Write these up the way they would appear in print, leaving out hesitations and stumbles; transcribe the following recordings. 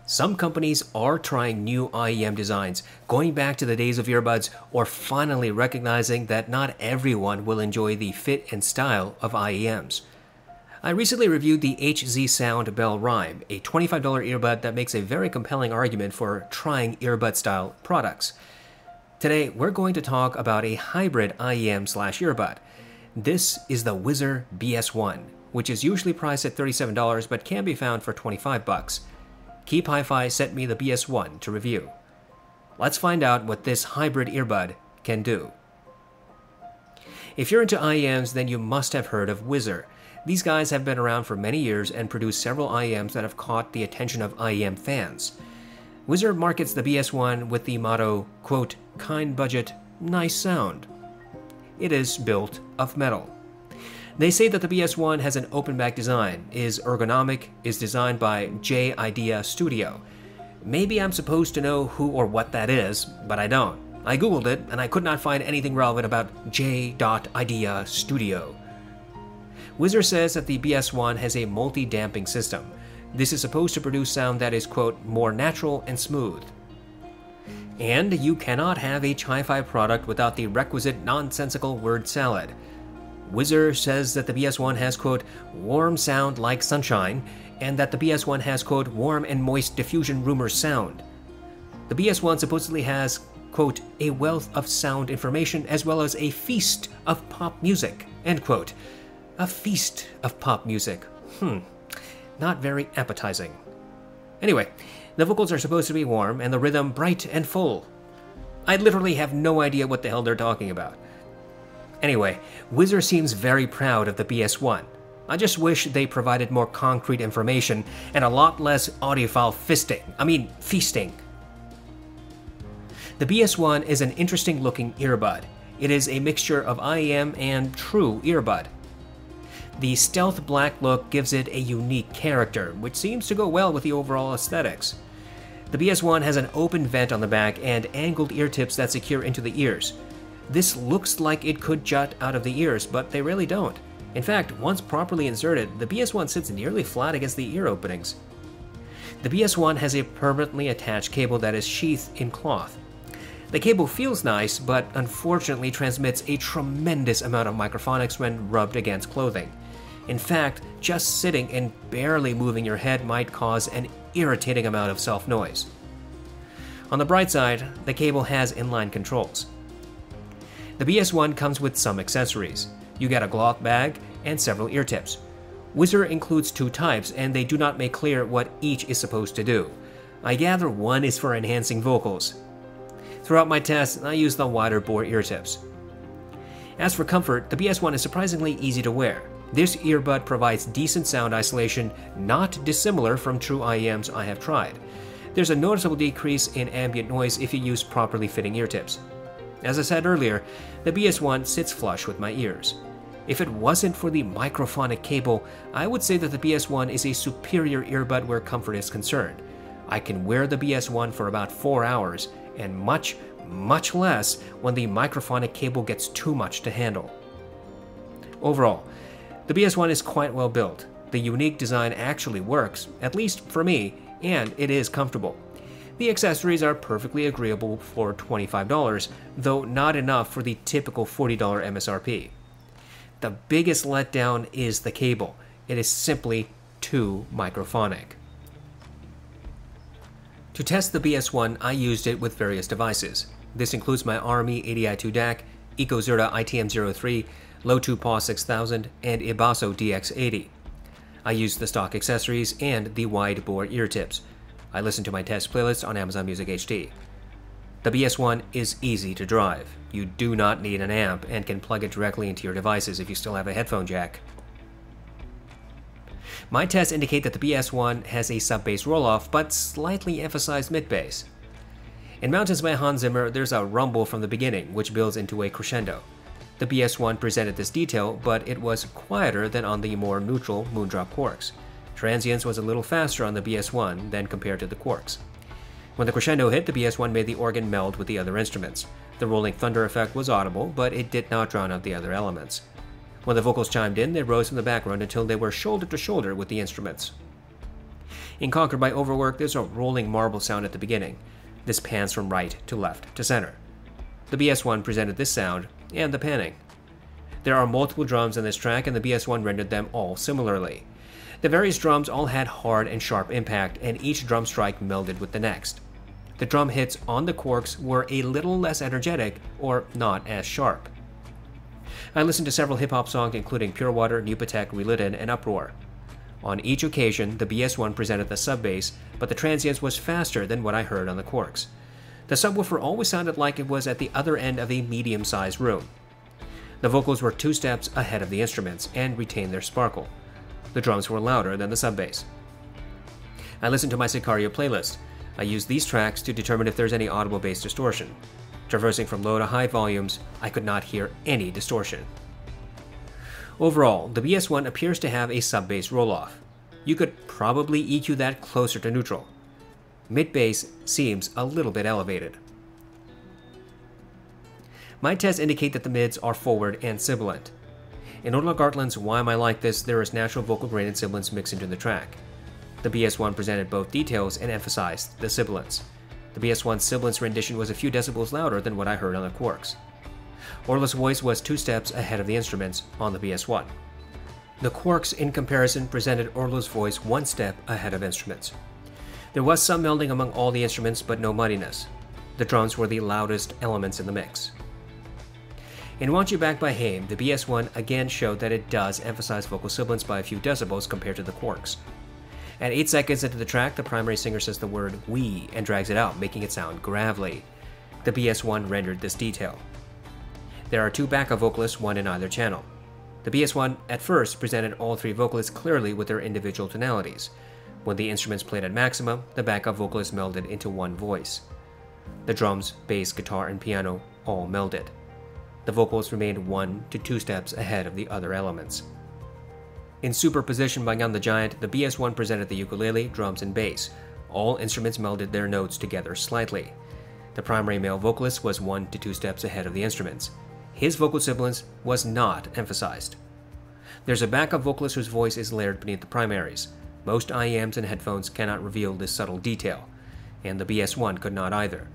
Some companies are trying new IEM designs, going back to the days of earbuds, or finally recognizing that not everyone will enjoy the fit and style of IEMs. I recently reviewed the HZ Sound Bell Rhyme, a $25 earbud that makes a very compelling argument for trying earbud-style products. Today, we're going to talk about a hybrid IEM/earbud. This is the Wizr BS1, which is usually priced at $37 but can be found for $25. Keep Hi-Fi sent me the BS1 to review. Let's find out what this hybrid earbud can do. If you're into IEMs, then you must have heard of Wizr. These guys have been around for many years and produced several IEMs that have caught the attention of IEM fans. Wizr markets the BS1 with the motto, quote, "kind budget, nice sound." It is built of metal. They say that the BS1 has an open back design, is ergonomic, is designed by J-IDEA Studio. Maybe I'm supposed to know who or what that is, but I don't. I googled it and I could not find anything relevant about J.IDEA Studio. Wizr says that the BS1 has a multi-damping system. This is supposed to produce sound that is, quote, more natural and smooth. And you cannot have a Hi-Fi product without the requisite nonsensical word salad. Wizr says that the BS1 has, quote, warm sound like sunshine, and that the BS1 has, quote, warm and moist diffusion rumor sound. The BS1 supposedly has, quote, a wealth of sound information as well as a feast of pop music, end quote. A feast of pop music. Not very appetizing. Anyway, the vocals are supposed to be warm and the rhythm bright and full. I literally have no idea what the hell they're talking about. Anyway, Wizr seems very proud of the BS1. I just wish they provided more concrete information and a lot less audiophile feasting. The BS1 is an interesting looking earbud. It is a mixture of IEM and true earbud. The stealth black look gives it a unique character, which seems to go well with the overall aesthetics. The BS1 has an open vent on the back and angled ear tips that secure into the ears. This looks like it could jut out of the ears, but they really don't. In fact, once properly inserted, the BS1 sits nearly flat against the ear openings. The BS1 has a permanently attached cable that is sheathed in cloth. The cable feels nice, but unfortunately transmits a tremendous amount of microphonics when rubbed against clothing. In fact, just sitting and barely moving your head might cause an irritating amount of self-noise. On the bright side, the cable has inline controls. The BS1 comes with some accessories. You get a cloth bag and several ear tips. Wizr includes two types, and they do not make clear what each is supposed to do. I gather one is for enhancing vocals. Throughout my tests, I used the wider bore ear tips. As for comfort, the BS1 is surprisingly easy to wear. This earbud provides decent sound isolation, not dissimilar from true IEMs I have tried. There's a noticeable decrease in ambient noise if you use properly fitting ear tips. As I said earlier, the BS1 sits flush with my ears. If it wasn't for the microphonic cable, I would say that the BS1 is a superior earbud where comfort is concerned. I can wear the BS1 for about 4 hours, and much less when the microphonic cable gets too much to handle. Overall, the BS1 is quite well built. The unique design actually works, at least for me, and it is comfortable. The accessories are perfectly agreeable for $25, though not enough for the typical $40 MSRP. The biggest letdown is the cable. It is simply too microphonic. To test the BS1, I used it with various devices. This includes my Army ADI2 DAC, EcoZerta ITM03, Lotu PAW 6000, and Ibaso DX80. I used the stock accessories and the wide bore ear tips. I listened to my test playlist on Amazon Music HD. The BS1 is easy to drive. You do not need an amp and can plug it directly into your devices if you still have a headphone jack. My tests indicate that the BS1 has a sub-bass roll-off, but slightly emphasized mid-bass. In Mountains by Hans Zimmer, there's a rumble from the beginning, which builds into a crescendo. The BS1 presented this detail, but it was quieter than on the more neutral Moondrop Quarks. Transients was a little faster on the BS1 than compared to the Quarks. When the crescendo hit, the BS1 made the organ meld with the other instruments. The rolling thunder effect was audible, but it did not drown out the other elements. When the vocals chimed in, they rose from the background until they were shoulder to shoulder with the instruments. In Conquered by Overwork, there's a rolling marble sound at the beginning. This pans from right to left to center. The BS1 presented this sound and the panning. There are multiple drums in this track, and the BS1 rendered them all similarly. The various drums all had hard and sharp impact, and each drum strike melded with the next. The drum hits on the Quarks were a little less energetic, or not as sharp. I listened to several hip-hop songs including Pure Water, Newpatech, Relitten, and Uproar. On each occasion, the BS1 presented the sub-bass, but the transients was faster than what I heard on the Quarks. The subwoofer always sounded like it was at the other end of a medium-sized room. The vocals were 2 steps ahead of the instruments and retained their sparkle. The drums were louder than the sub-bass. I listened to my Sicario playlist. I used these tracks to determine if there's any audible bass distortion. Traversing from low to high volumes, I could not hear any distortion. Overall, the BS1 appears to have a sub-bass roll-off. You could probably EQ that closer to neutral. Mid-bass seems a little bit elevated. My tests indicate that the mids are forward and sibilant. In Ola Gartland's Why Am I Like This, there is natural vocal grain and sibilance mixed into the track. The BS1 presented both details and emphasized the sibilance. The BS1's sibilance rendition was a few decibels louder than what I heard on the Quarks. Orla's voice was 2 steps ahead of the instruments on the BS1. The Quarks, in comparison, presented Orla's voice 1 step ahead of instruments. There was some melding among all the instruments, but no muddiness. The drums were the loudest elements in the mix. In Want You Back by Haim, the BS1 again showed that it does emphasize vocal sibilance by a few decibels compared to the Quarks. At 8 seconds into the track, the primary singer says the word "we" and drags it out, making it sound gravelly. The BS1 rendered this detail. There are 2 backup vocalists, one in either channel. The BS1 at first presented all 3 vocalists clearly with their individual tonalities. When the instruments played at maximum, the backup vocalists melded into one voice. The drums, bass, guitar, and piano all melded. The vocals remained 1 to 2 steps ahead of the other elements. In Superposition by Jan the Giant, the BS1 presented the ukulele, drums, and bass. All instruments melded their notes together slightly. The primary male vocalist was 1 to 2 steps ahead of the instruments. His vocal sibilance was not emphasized. There's a backup vocalist whose voice is layered beneath the primaries. Most IEMs and headphones cannot reveal this subtle detail, and the BS1 could not either.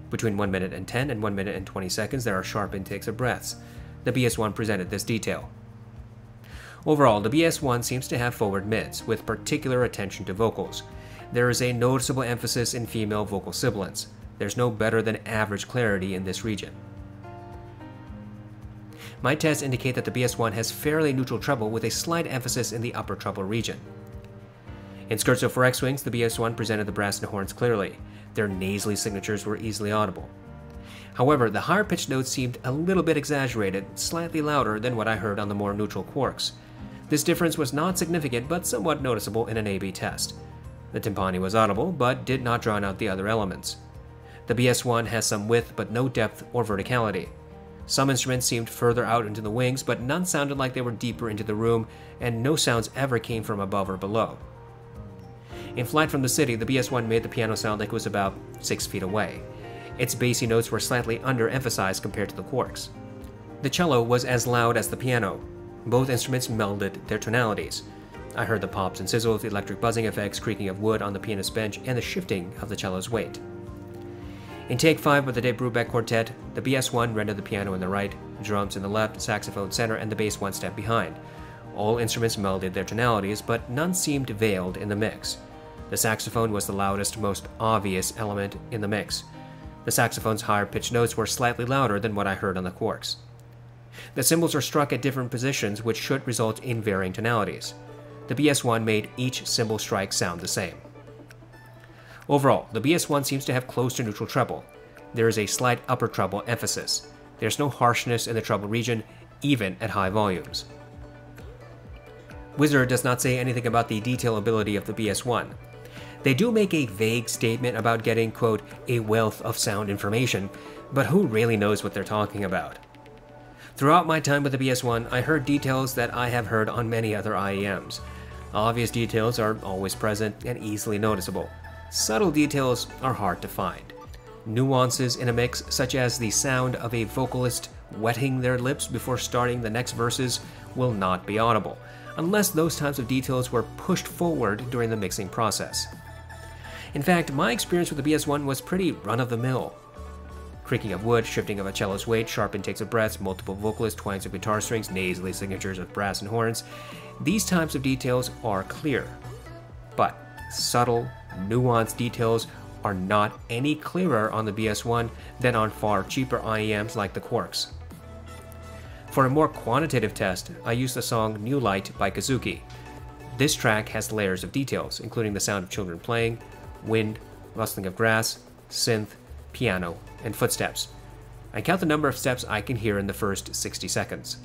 Between 1 minute and 10 and 1 minute and 20 seconds, there are sharp intakes of breaths. The BS1 presented this detail. Overall, the BS1 seems to have forward mids, with particular attention to vocals. There is a noticeable emphasis in female vocal sibilance. There's no better than average clarity in this region. My tests indicate that the BS1 has fairly neutral treble with a slight emphasis in the upper treble region. In Scherzo for X-Wings, the BS1 presented the brass and horns clearly. Their nasally signatures were easily audible. However, the higher pitched notes seemed a little bit exaggerated, slightly louder than what I heard on the more neutral Quarks. This difference was not significant, but somewhat noticeable in an A/B test. The timpani was audible, but did not drown out the other elements. The BS1 has some width, but no depth or verticality. Some instruments seemed further out into the wings, but none sounded like they were deeper into the room, and no sounds ever came from above or below. In Flight from the City, the BS1 made the piano sound like it was about 6 feet away. Its bassy notes were slightly under-emphasized compared to the Quarks. The cello was as loud as the piano. Both instruments melded their tonalities. I heard the pops and sizzles, the electric buzzing effects, creaking of wood on the pianist's bench, and the shifting of the cello's weight. In Take 5 of the Dave Brubeck Quartet, the BS1 rendered the piano in the right, drums in the left, saxophone center, and the bass 1 step behind. All instruments melded their tonalities, but none seemed veiled in the mix. The saxophone was the loudest, most obvious element in the mix. The saxophone's higher pitched notes were slightly louder than what I heard on the Quarks. The cymbals are struck at different positions, which should result in varying tonalities. The BS1 made each cymbal strike sound the same. Overall, the BS1 seems to have close to neutral treble. There is a slight upper treble emphasis. There's no harshness in the treble region, even at high volumes. Wizard does not say anything about the detail ability of the BS1. They do make a vague statement about getting, quote, a wealth of sound information, but who really knows what they're talking about? Throughout my time with the BS1, I heard details that I have heard on many other IEMs. Obvious details are always present and easily noticeable. Subtle details are hard to find. Nuances in a mix, such as the sound of a vocalist wetting their lips before starting the next verses, will not be audible. unless those types of details were pushed forward during the mixing process. In fact, my experience with the BS1 was pretty run-of-the-mill. Creaking of wood, shifting of a cello's weight, sharp intakes of breaths, multiple vocalists, twangs of guitar strings, nasally signatures of brass and horns. These types of details are clear. But subtle, nuanced details are not any clearer on the BS1 than on far cheaper IEMs like the Quarks. For a more quantitative test, I used the song New Light by Kazuki. This track has layers of details, including the sound of children playing, wind, rustling of grass, synth, piano, and footsteps. I count the number of steps I can hear in the first 60 seconds.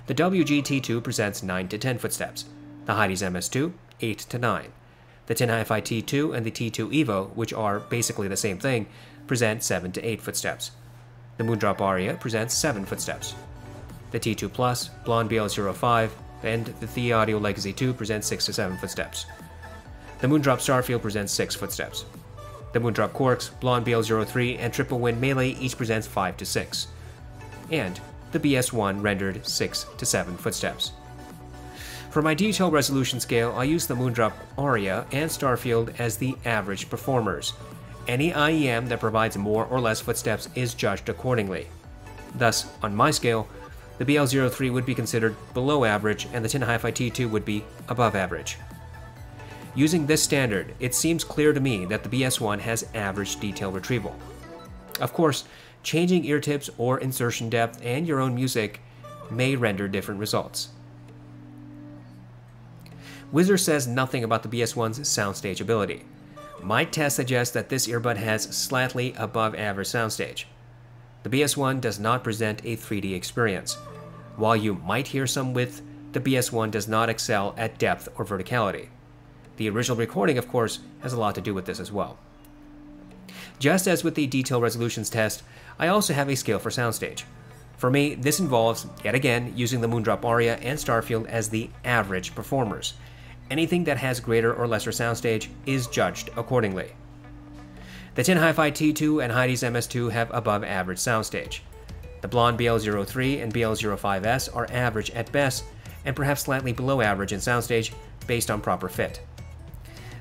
The WG-T2 presents 9 to 10 footsteps, the Heidi's MS2, 8 to 9. The Tin Hi-Fi T2 and the T2 Evo, which are basically the same thing, present 7 to 8 footsteps. The Moondrop Aria presents 7 footsteps. The T2 Plus, Blonde BL05, and the The Audio Legacy 2 present 6 to 7 footsteps. The Moondrop Starfield presents 6 footsteps. The Moondrop Quarks, Blonde BL03, and Triple Wind Melee each presents 5 to 6. And the BS1 rendered 6 to 7 footsteps. For my detail resolution scale, I use the Moondrop Aria and Starfield as the average performers. Any IEM that provides more or less footsteps is judged accordingly. Thus, on my scale, the BL03 would be considered below average and the Tin Hi-Fi T2 would be above average. Using this standard, it seems clear to me that the BS1 has average detail retrieval. Of course, changing ear tips or insertion depth and your own music may render different results. Whizzer says nothing about the BS1's soundstage ability. My test suggests that this earbud has slightly above average soundstage. The BS1 does not present a 3D experience. While you might hear some width, the BS1 does not excel at depth or verticality. The original recording, of course, has a lot to do with this as well. Just as with the detail resolutions test, I also have a scale for soundstage. For me, this involves, yet again, using the Moondrop Aria and Starfield as the average performers. Anything that has greater or lesser soundstage is judged accordingly. The Tin Hi-Fi T2 and Heidi's MS2 have above average soundstage. The Blonde BL03 and BL05S are average at best, and perhaps slightly below average in soundstage based on proper fit.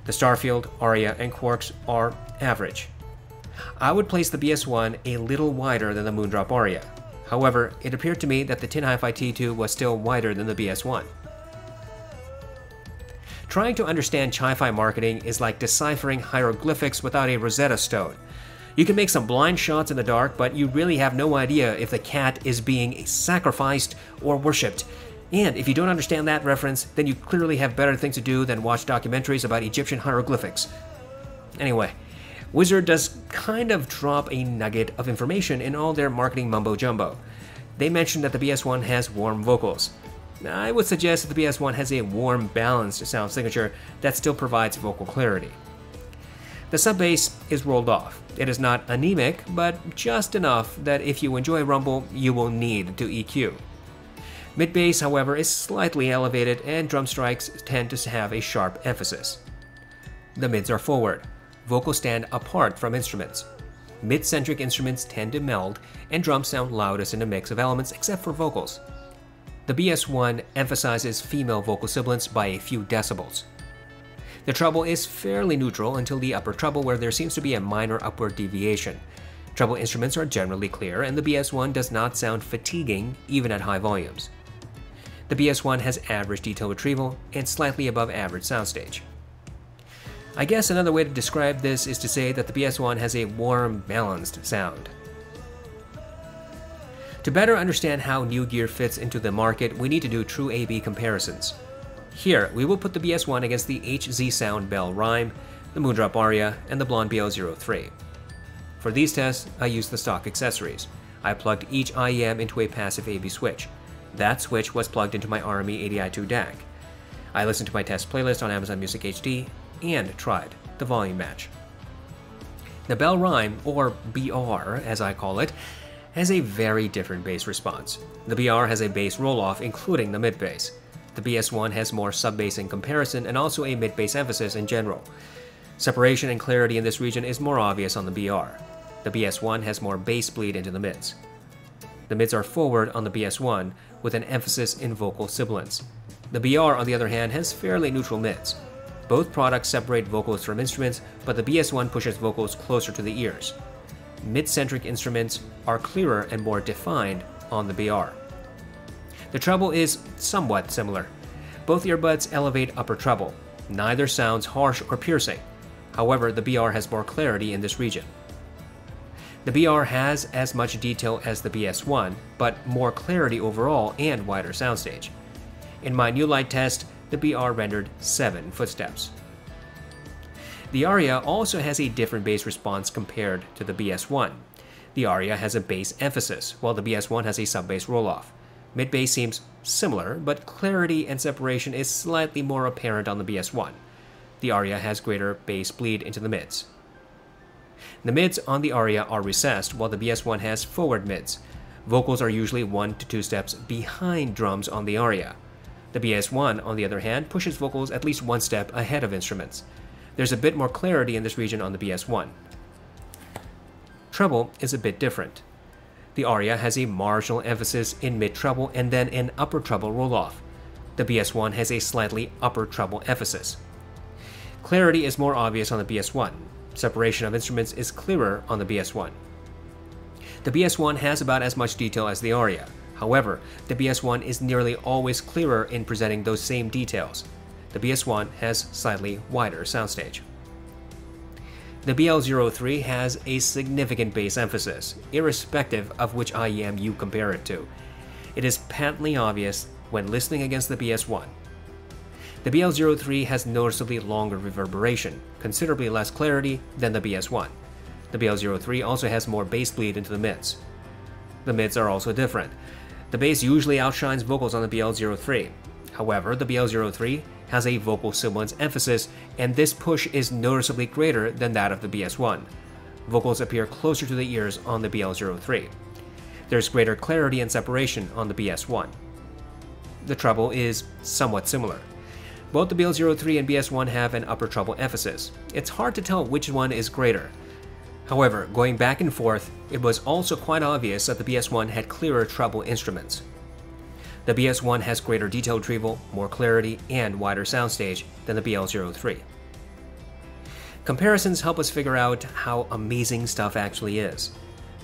The Starfield, Aria, and Quarks are average. I would place the BS1 a little wider than the Moondrop Aria. However, it appeared to me that the Tin Hi-Fi T2 was still wider than the BS1. Trying to understand Chi-Fi marketing is like deciphering hieroglyphics without a Rosetta Stone. You can make some blind shots in the dark, but you really have no idea if the cat is being sacrificed or worshipped. And if you don't understand that reference, then you clearly have better things to do than watch documentaries about Egyptian hieroglyphics. Anyway, Whizzer does kind of drop a nugget of information in all their marketing mumbo-jumbo. They mentioned that the BS1 has warm vocals. I would suggest that the BS1 has a warm, balanced sound signature that still provides vocal clarity. The sub-bass is rolled off. It is not anemic, but just enough that if you enjoy rumble, you will need to EQ. Mid-bass, however, is slightly elevated, and drum strikes tend to have a sharp emphasis. The mids are forward. Vocals stand apart from instruments. Mid-centric instruments tend to meld, and drums sound loudest in a mix of elements except for vocals. The BS1 emphasizes female vocal sibilance by a few decibels. The treble is fairly neutral until the upper treble, where there seems to be a minor upward deviation. Treble instruments are generally clear, and the BS1 does not sound fatiguing even at high volumes. The BS1 has average detail retrieval and slightly above average soundstage. I guess another way to describe this is to say that the BS1 has a warm, balanced sound. To better understand how New Gear fits into the market, we need to do true A/B comparisons. Here, we will put the BS1 against the HZ Sound Bell Rhyme, the Moondrop Aria, and the Blonde BL03. For these tests, I used the stock accessories. I plugged each IEM into a passive A/B switch. That switch was plugged into my RME ADI2 DAC. I listened to my test playlist on Amazon Music HD and tried the volume match. The Bell Rhyme, or BR as I call it, has a very different bass response. The BR has a bass roll-off, including the mid-bass. The BS1 has more sub-bass in comparison and also a mid-bass emphasis in general. Separation and clarity in this region is more obvious on the BR. The BS1 has more bass bleed into the mids. The mids are forward on the BS1 with an emphasis in vocal sibilance. The BR, on the other hand, has fairly neutral mids. Both products separate vocals from instruments, but the BS1 pushes vocals closer to the ears. Mid-centric instruments are clearer and more defined on the BR. The treble is somewhat similar. Both earbuds elevate upper treble. Neither sounds harsh or piercing. However, the BR has more clarity in this region. The BR has as much detail as the BS1, but more clarity overall and wider soundstage. In my New Light test, the BR rendered 7 footsteps. The Aria also has a different bass response compared to the BS1. The Aria has a bass emphasis, while the BS1 has a sub-bass roll-off. Mid-bass seems similar, but clarity and separation is slightly more apparent on the BS1. The Aria has greater bass bleed into the mids. The mids on the Aria are recessed, while the BS1 has forward mids. Vocals are usually 1 to 2 steps behind drums on the Aria. The BS1, on the other hand, pushes vocals at least 1 step ahead of instruments. There's a bit more clarity in this region on the BS1. Treble is a bit different. The Aria has a marginal emphasis in mid-treble and then an upper treble roll-off. The BS1 has a slightly upper treble emphasis. Clarity is more obvious on the BS1. Separation of instruments is clearer on the BS1. The BS1 has about as much detail as the Aria. However, the BS1 is nearly always clearer in presenting those same details. The BS1 has slightly wider soundstage. The BL03 has a significant bass emphasis, irrespective of which IEM you compare it to. It is patently obvious when listening against the BS1. The BL03 has noticeably longer reverberation, considerably less clarity than the BS1. The BL03 also has more bass bleed into the mids. The mids are also different. The bass usually outshines vocals on the BL03. However, the BL03 has a vocal sibilance emphasis, and this push is noticeably greater than that of the BS1. Vocals appear closer to the ears on the BL03. There's greater clarity and separation on the BS1. The treble is somewhat similar. Both the BL03 and BS1 have an upper treble emphasis. It's hard to tell which one is greater. However, going back and forth, it was also quite obvious that the BS1 had clearer treble instruments. The BS1 has greater detail retrieval, more clarity, and wider soundstage than the BL03. Comparisons help us figure out how amazing stuff actually is.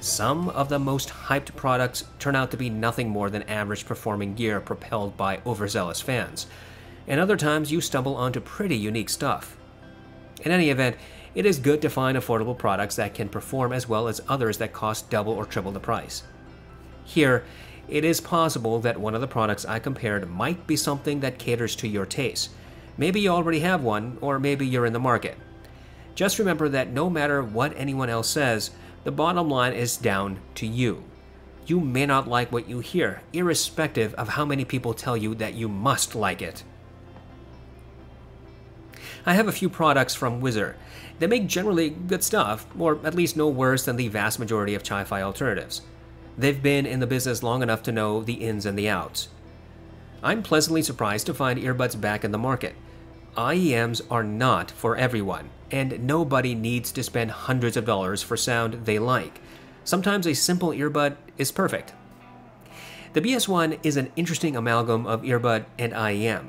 Some of the most hyped products turn out to be nothing more than average performing gear propelled by overzealous fans, and other times you stumble onto pretty unique stuff. In any event, it is good to find affordable products that can perform as well as others that cost double or triple the price. Here, it is possible that one of the products I compared might be something that caters to your taste. Maybe you already have one, or maybe you're in the market. Just remember that no matter what anyone else says, the bottom line is down to you. You may not like what you hear, irrespective of how many people tell you that you must like it. I have a few products from Wizzr. They make generally good stuff, or at least no worse than the vast majority of Chi-Fi alternatives. They've been in the business long enough to know the ins and the outs. I'm pleasantly surprised to find earbuds back in the market. IEMs are not for everyone, and nobody needs to spend hundreds of dollars for sound they like. Sometimes a simple earbud is perfect. The BS1 is an interesting amalgam of earbud and IEM.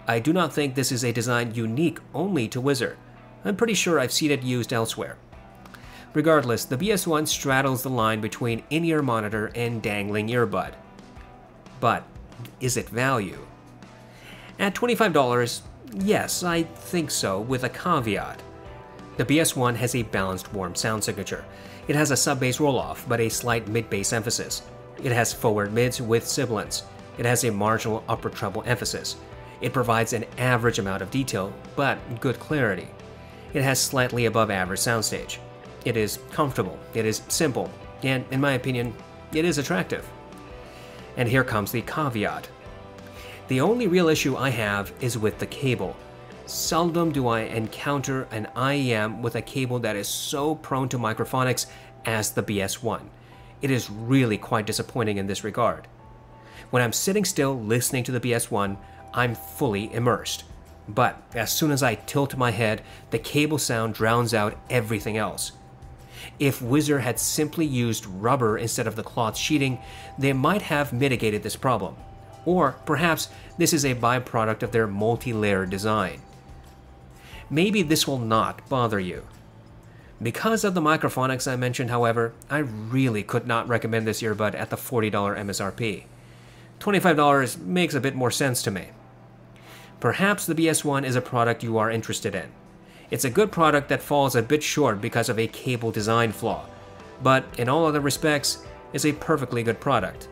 I do not think this is a design unique only to Wizzr. I'm pretty sure I've seen it used elsewhere. Regardless, the BS1 straddles the line between in-ear monitor and dangling earbud. But is it value? At $25, yes, I think so, with a caveat. The BS1 has a balanced warm sound signature. It has a sub-bass roll-off, but a slight mid-bass emphasis. It has forward mids with sibilance. It has a marginal upper treble emphasis. It provides an average amount of detail, but good clarity. It has slightly above average soundstage. It is comfortable, it is simple, and in my opinion, it is attractive. And here comes the caveat. The only real issue I have is with the cable. Seldom do I encounter an IEM with a cable that is so prone to microphonics as the BS1. It is really quite disappointing in this regard. When I'm sitting still listening to the BS1, I'm fully immersed. But as soon as I tilt my head, the cable sound drowns out everything else. If Wizzr had simply used rubber instead of the cloth sheeting, they might have mitigated this problem. Or perhaps this is a byproduct of their multi-layer design. Maybe this will not bother you. Because of the microphonics I mentioned, however, I really could not recommend this earbud at the $40 MSRP. $25 makes a bit more sense to me. Perhaps the BS1 is a product you are interested in. It's a good product that falls a bit short because of a cable design flaw, but in all other respects, is a perfectly good product.